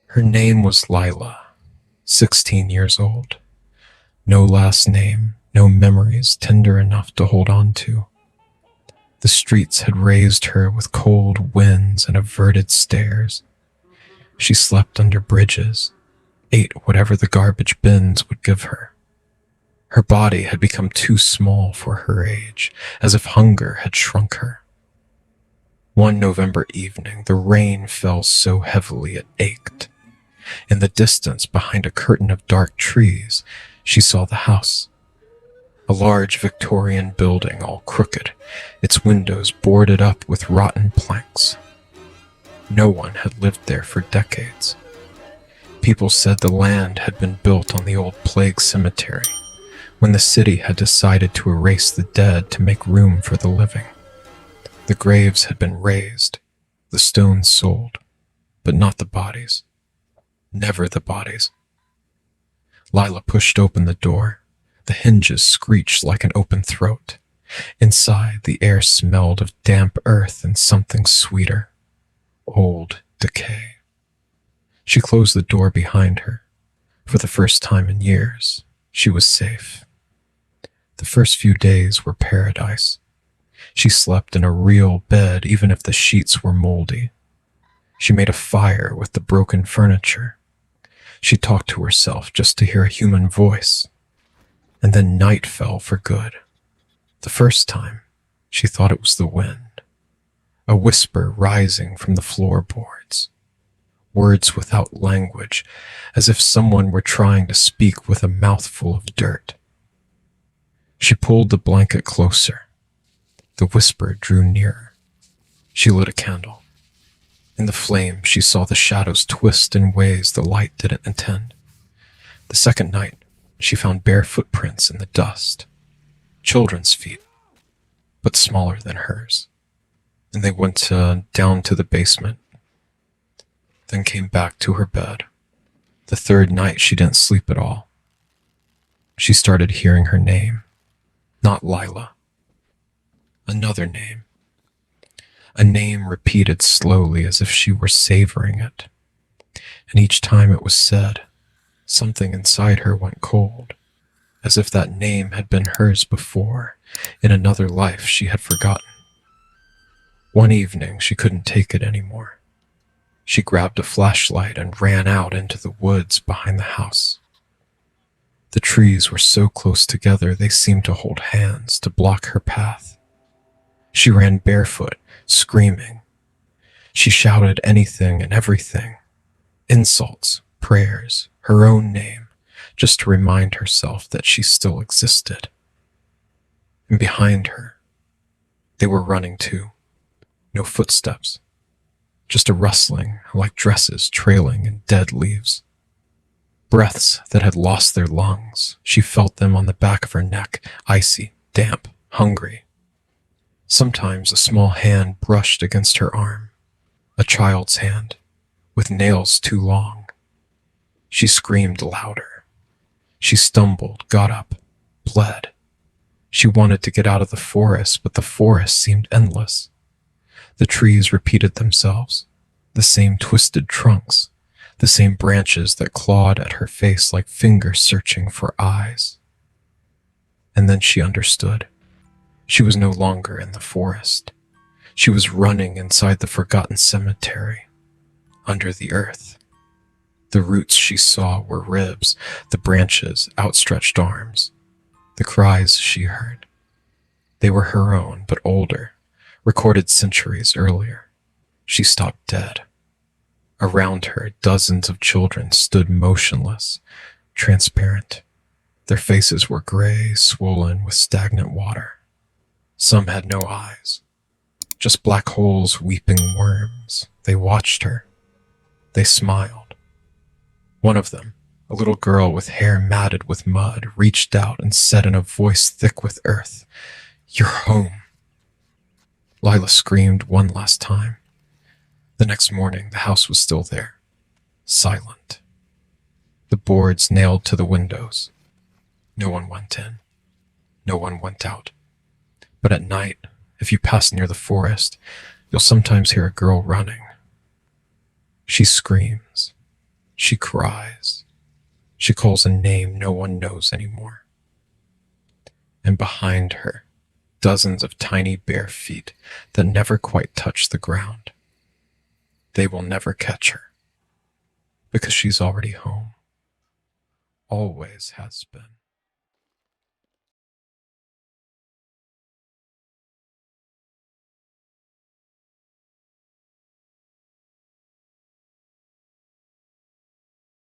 Her name was Lila, 16 years old. No last name, no memories tender enough to hold on to. The streets had raised her with cold winds and averted stares. She slept under bridges, ate whatever the garbage bins would give her. Her body had become too small for her age, as if hunger had shrunk her. One November evening, the rain fell so heavily it ached. In the distance, behind a curtain of dark trees, she saw the house. A large Victorian building, all crooked, its windows boarded up with rotten planks. No one had lived there for decades. People said the land had been built on the old plague cemetery, when the city had decided to erase the dead to make room for the living. The graves had been raised, the stones sold, but not the bodies. Never the bodies. Lila pushed open the door. The hinges screeched like an open throat. Inside, the air smelled of damp earth and something sweeter. Old decay. She closed the door behind her. For the first time in years, she was safe. The first few days were paradise. She slept in a real bed even if the sheets were moldy. She made a fire with the broken furniture. She talked to herself just to hear a human voice. And then night fell for good. The first time, she thought it was the wind. A whisper rising from the floorboards. Words without language, as if someone were trying to speak with a mouthful of dirt. She pulled the blanket closer. The whisper drew nearer. She lit a candle. In the flame, she saw the shadows twist in ways the light didn't intend. The second night, she found bare footprints in the dust. Children's feet, but smaller than hers. And they went down to the basement, then came back to her bed. The third night, she didn't sleep at all. She started hearing her name. Not Lila. Another name. A name repeated slowly as if she were savoring it. And each time it was said, something inside her went cold, as if that name had been hers before, in another life she had forgotten. One evening, she couldn't take it anymore. She grabbed a flashlight and ran out into the woods behind the house. The trees were so close together they seemed to hold hands to block her path. She ran barefoot, screaming. She shouted anything and everything. Insults, prayers, her own name, just to remind herself that she still existed. And behind her, they were running too. No footsteps, just a rustling like dresses trailing in dead leaves. Breaths that had lost their lungs. She felt them on the back of her neck, icy, damp, hungry. Sometimes a small hand brushed against her arm, a child's hand, with nails too long. She screamed louder. She stumbled, got up, bled. She wanted to get out of the forest, but the forest seemed endless. The trees repeated themselves, the same twisted trunks, the same branches that clawed at her face like fingers searching for eyes. And then she understood. She was no longer in the forest. She was running inside the forgotten cemetery, under the earth. The roots she saw were ribs, the branches outstretched arms. The cries she heard. They were her own, but older, recorded centuries earlier. She stopped dead. Around her, dozens of children stood motionless, transparent. Their faces were gray, swollen with stagnant water. Some had no eyes, just black holes weeping worms. They watched her. They smiled. One of them, a little girl with hair matted with mud, reached out and said in a voice thick with earth, "You're home." Lila screamed one last time. The next morning, the house was still there, silent. The boards nailed to the windows. No one went in. No one went out. But at night, if you pass near the forest, you'll sometimes hear a girl running. She screams. She cries. She calls a name no one knows anymore. And behind her, dozens of tiny bare feet that never quite touch the ground. They will never catch her, because she's already home. Always has been.